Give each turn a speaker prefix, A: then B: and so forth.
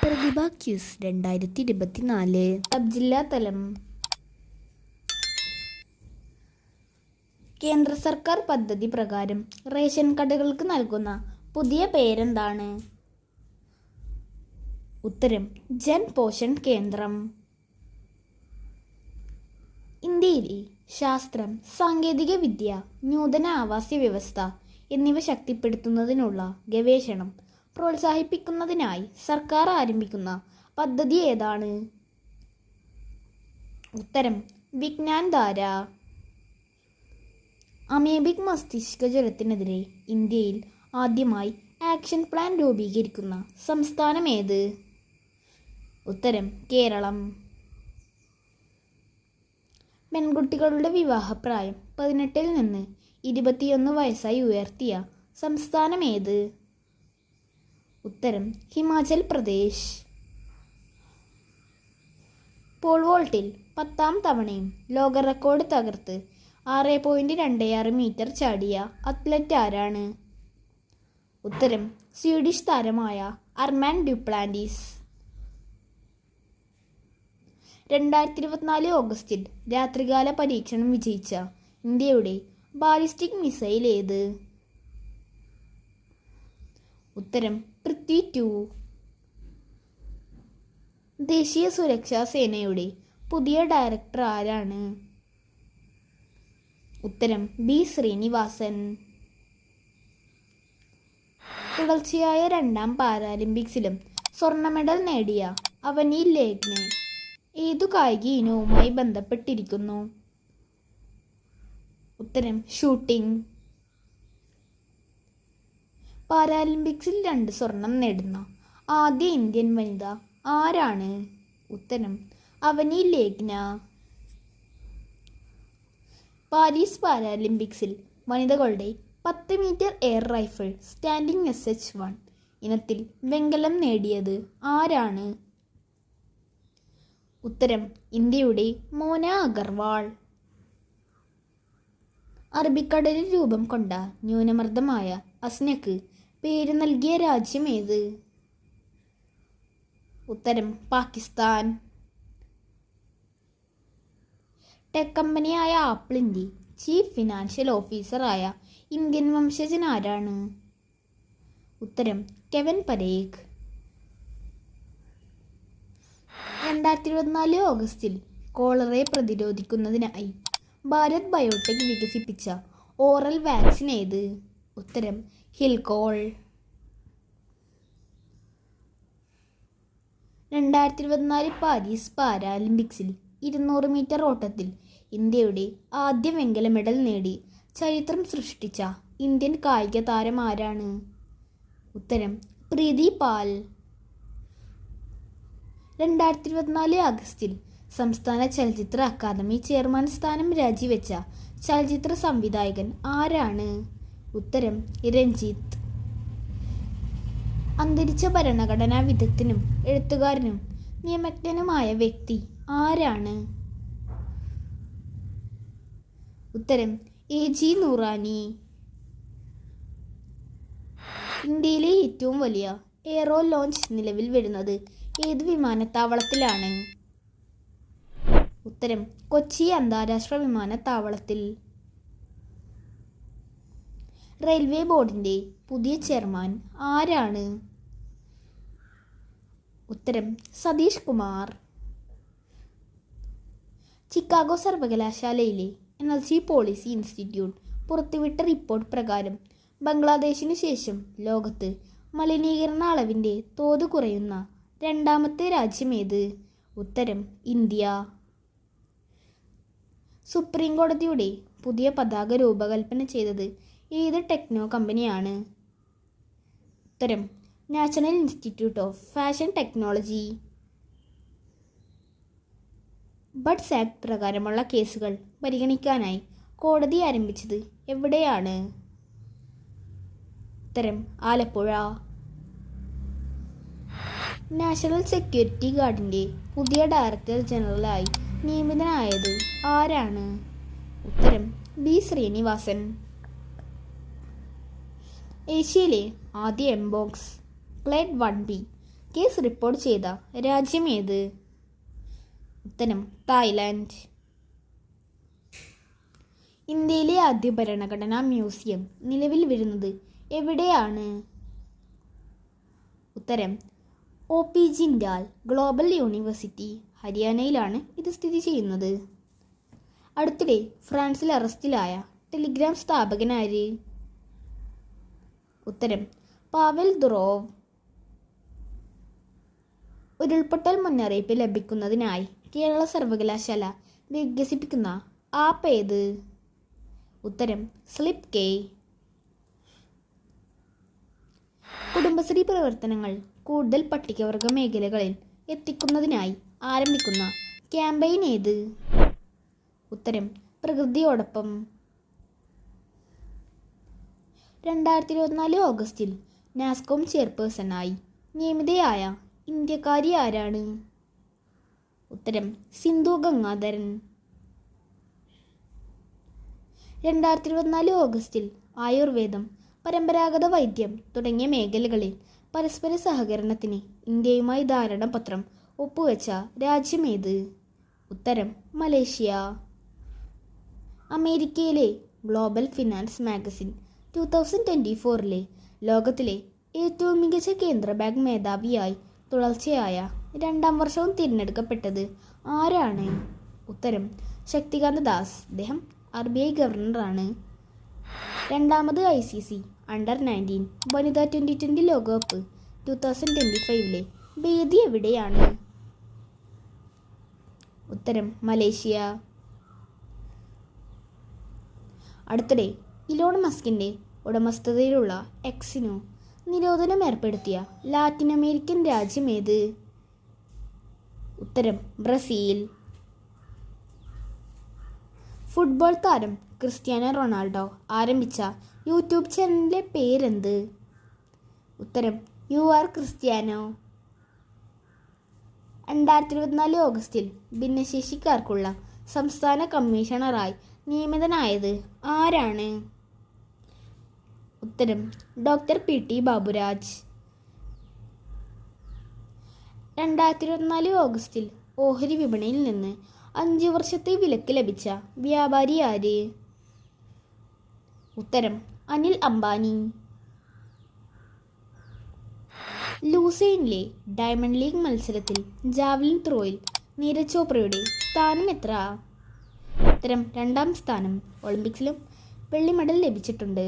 A: പ്രതിഭ quiz 2024 sub ജില്ലാ തലം. കേന്ദ്ര സർക്കാർ പദ്ധതി പ്രകാരം റേഷൻ കടകൾക്ക് നൽകുന്ന പുതിയ പേരെന്താണ്? ഉത്തരം ജൻ പോഷൺ കേന്ദ്രം. ഇന്ത്യയിലെ ശാസ്ത്രം, സാങ്കേതിക വിദ്യ, നൂതന ആവാസ വ്യവസ്ഥ എന്നിവ ശക്തിപ്പെടുത്തുന്നതിനുള്ള ഗവേഷണം പ്രോത്സാഹിപ്പിക്കുന്നതിനായി സർക്കാർ ആരംഭിക്കുന്ന പദ്ധതി ഏതാണ്? ഉത്തരം വിജ്ഞാൻ ധാര. അമേബിക് മസ്തിഷ്ക ജ്വരത്തിനെതിരെ ഇന്ത്യയിൽ ആദ്യമായി ആക്ഷൻ പ്ലാൻ രൂപീകരിക്കുന്ന സംസ്ഥാനം ഏത്? ഉത്തരം കേരളം. പെൺകുട്ടികളുടെ വിവാഹപ്രായം 18 നിന്ന് 21 വയസ്സായി ഉയർത്തിയ സംസ്ഥാനം ഏത്? ഉത്തരം ഹിമാചൽ പ്രദേശ്. പോൾ വോൾട്ടിൽ 10ാം തവണയും ലോക റെക്കോർഡ് തകർത്ത് 6.26 മീറ്റർ ചാടിയ അത്ലറ്റ് ആരാണ്? ഉത്തരം സ്വീഡിഷ് താരമായ അർമാൻ ഡ്യുപ്ലാന്റിസ്. 2024 ഓഗസ്റ്റിൽ രാത്രികാല പരീക്ഷണം വിജയിച്ച ഇന്ത്യയുടെ ബാലിസ്റ്റിക് മിസൈൽ ഏത്? ഉത്തരം പൃഥ്വി 2. ദേശീയ സുരക്ഷാ സേനയുടെ പുതിയ ഡയറക്ടർ ആരാണ്? ഉത്തരം ബി ശ്രീനിവാസൻ. തുടർച്ചയായ 2ാം പാരാലിമ്പിക്സിലും സ്വർണ്ണ മെഡൽ നേടിയ അവനി ലേഖ്നെ ഏതു കായിക ഇനവുമായി ബന്ധപ്പെട്ടിരിക്കുന്നു? ഉത്തരം ഷൂട്ടിംഗ്. പാരാലിമ്പിക്സിൽ 2 സ്വർണം നേടുന്ന ആദ്യ ഇന്ത്യൻ വനിത ആരാണ്? ഉത്തരം അവനി ലേഖ്ന. പാരീസ് പാരാലിമ്പിക്സിൽ വനിതകളുടെ 10 metre air rifle standing SH1 ഇനത്തിൽ വെങ്കലം നേടിയത് ആരാണ്? ഉത്തരം ഇന്ത്യയുടെ മോന അഗർവാൾ. അറബിക്കടലിൽ രൂപം കൊണ്ട ന്യൂനമർദ്ദമായ അസ്നക്ക് പേര് നൽകിയ രാജ്യം ഏത്? ഉത്തരം പാകിസ്ഥാൻ. ടെക് കമ്പനിയായ ആപ്പിളിൻ്റെ ചീഫ് ഫിനാൻഷ്യൽ ഓഫീസറായ ഇന്ത്യൻ വംശജൻ ആരാണ്? ഉത്തരം കെവിൻ പരേഖ്. 2024 ഓഗസ്റ്റിൽ കോളറയെ പ്രതിരോധിക്കുന്നതിനായി ഭാരത് ബയോടെക് വികസിപ്പിച്ച ഓറൽ വാക്സിൻ ഏത്? ഉത്തരം ഹിൽകോൾ. 2024 പാരീസ് പാരാലിമ്പിക്സിൽ 200 മീറ്റർ ഓട്ടത്തിൽ ഇന്ത്യയുടെ ആദ്യ വെങ്കല മെഡൽ നേടി ചരിത്രം സൃഷ്ടിച്ച ഇന്ത്യൻ കായിക താരം ആരാണ്? ഉത്തരം പ്രീതി പാൽ. 2024 ആഗസ്റ്റിൽ സംസ്ഥാന ചലച്ചിത്ര അക്കാദമി ചെയർമാൻ സ്ഥാനം രാജിവെച്ച ചലച്ചിത്ര സംവിധായകൻ ആരാണ്? ഉത്തരം രഞ്ജിത്ത്. അന്തരിച്ച ഭരണഘടനാ വിദഗ്ധനും എഴുത്തുകാരനും നിയമജ്ഞനുമായ വ്യക്തി ആരാണ്? ഉത്തരം AG നൂറാനി. ഇന്ത്യയിലെ ഏറ്റവും വലിയ എയ്റോ ലോഞ്ച് നിലവിൽ വരുന്നത് ഏത് വിമാനത്താവളത്തിലാണ്? ഉത്തരം കൊച്ചി അന്താരാഷ്ട്ര വിമാനത്താവളത്തിൽ. റെയിൽവേ ബോർഡിൻ്റെ പുതിയ ചെയർമാൻ ആരാണ്? ഉത്തരം സതീഷ് കുമാർ. ചിക്കാഗോ സർവകലാശാലയിലെ എനർജി പോളിസി ഇൻസ്റ്റിറ്റ്യൂട്ട് പുറത്തുവിട്ട റിപ്പോർട്ട് പ്രകാരം ബംഗ്ലാദേശിനു ശേഷം ലോകത്ത് മലിനീകരണ അളവിൻ്റെ തോത് കുറയുന്ന 2ാമത്തെ രാജ്യം ഏത്? ഉത്തരം ഇന്ത്യ. സുപ്രീം കോടതിയുടെ പുതിയ പതാക രൂപകൽപ്പന ചെയ്തത് ഏത് ടെക്നോ കമ്പനിയാണ്? ഉത്തരം national institute of fashion technology. Buds act പ്രകാരമുള്ള കേസുകൾ പരിഗണിക്കാനായി കോടതി ആരംഭിച്ചത് എവിടെയാണ്? ഉത്തരം ആലപ്പുഴ. നാഷണൽ സെക്യൂരിറ്റി ഗാർഡിൻ്റെ പുതിയ ഡയറക്ടർ ജനറലായി നിയമിതനായത് ആരാണ്? ഉത്തരം ബി ശ്രീനിവാസൻ. ഏഷ്യയിലെ ആദ്യ എംബോക്സ് ക്ലേഡ് 1B കേസ് റിപ്പോർട്ട് ചെയ്ത രാജ്യം ഏത്? ഉത്തരം തായ്ലാൻഡ്. ഇന്ത്യയിലെ ആദ്യ ഭരണഘടനാ മ്യൂസിയം നിലവിൽ വരുന്നത് എവിടെയാണ്? ഉത്തരം OP ജിൻഡാൽ ഗ്ലോബൽ യൂണിവേഴ്സിറ്റി, ഹരിയാനയിലാണ് ഇത് സ്ഥിതി ചെയ്യുന്നത്. അടുത്തിടെ ഫ്രാൻസിൽ അറസ്റ്റിലായ ടെലിഗ്രാം സ്ഥാപകനാര്? ഉത്തരം പാവൽ ദുറോവ്. ഉരുൾപൊട്ടൽ മുന്നറിയിപ്പ് ലഭിക്കുന്നതിനായി കേരള സർവകലാശാല വികസിപ്പിക്കുന്ന ആപ്പ് ഏത്? ഉത്തരം സ്ലിപ്പ് കെ. കുടുംബശ്രീ പ്രവർത്തനങ്ങൾ കൂടുതൽ പട്ടികവർഗ മേഖലകളിൽ എത്തിക്കുന്നതിനായി ആരംഭിക്കുന്ന ക്യാമ്പയിൻ ഏത്? ഉത്തരം പ്രകൃതിയോടൊപ്പം. 2024 ഓഗസ്റ്റിൽ നാസ്കോം ചെയർപേഴ്സണായി നിയമിതയായ ഇന്ത്യക്കാരി ആരാണ്? ഉത്തരം സിന്ധു ഗംഗാധരൻ. 2024 ഓഗസ്റ്റിൽ ആയുർവേദം, പരമ്പരാഗത വൈദ്യം തുടങ്ങിയ മേഖലകളിൽ പരസ്പര സഹകരണത്തിന് ഇന്ത്യയുമായി ധാരണാപത്രം ഒപ്പുവെച്ച രാജ്യം ഏത്? ഉത്തരം മലേഷ്യ. അമേരിക്കയിലെ ഗ്ലോബൽ ഫിനാൻസ് മാഗസിൻ 2024 ലോകത്തിലെ ഏറ്റവും മികച്ച കേന്ദ്ര ബാങ്ക് മേധാവിയായി തുടർച്ചയായ 2ാം വർഷവും തിരഞ്ഞെടുക്കപ്പെട്ടത് ആരാണ്? ഉത്തരം ശക്തികാന്ത ദാസ്. അദ്ദേഹം RBI ഗവർണറാണ്. 2ാമത് ICC അണ്ടർ-19 വനിതാ 2020 ലോകകപ്പ് 2025 വേദി എവിടെയാണ്? ഉത്തരം മലേഷ്യ. അടുത്തിടെ ഇലോൺ മസ്കിൻ്റെ ഉടമസ്ഥതയിലുള്ള എക്സിനു നിരോധനം ഏർപ്പെടുത്തിയ ലാറ്റിൻ അമേരിക്കൻ രാജ്യം ഏത്? ഉത്തരം ബ്രസീൽ. ഫുട്ബോൾ താരം ക്രിസ്ത്യാനോ റൊണാൾഡോ ആരംഭിച്ച യൂട്യൂബ് ചാനലിൻ്റെ പേരെന്ത്? ഉത്തരം UR ക്രിസ്ത്യാനോ. 2024 ഓഗസ്റ്റിൽ ഭിന്നശേഷിക്കാർക്കുള്ള സംസ്ഥാന കമ്മീഷണറായി നിയമിതനായത് ആരാണ്? ഉത്തരം ഡോക്ടർ PT ബാബുരാജ്. 2024 ഓഗസ്റ്റിൽ ഓഹരി വിപണിയിൽ നിന്ന് 5 വർഷത്തെ വിലക്ക് ലഭിച്ച വ്യാപാരി ആര്? ഉത്തരം അനിൽ അംബാനി. ലൂസൈനിലെ ഡയമണ്ട് ലീഗ് മത്സരത്തിൽ ജാവലിൻ ത്രോയിൽ നീരജ് ചോപ്രയുടെ സ്ഥാനം എത്ര? ഉത്തരം 2ാം സ്ഥാനം. ഒളിമ്പിക്സിലും വെള്ളി മെഡൽ ലഭിച്ചിട്ടുണ്ട്.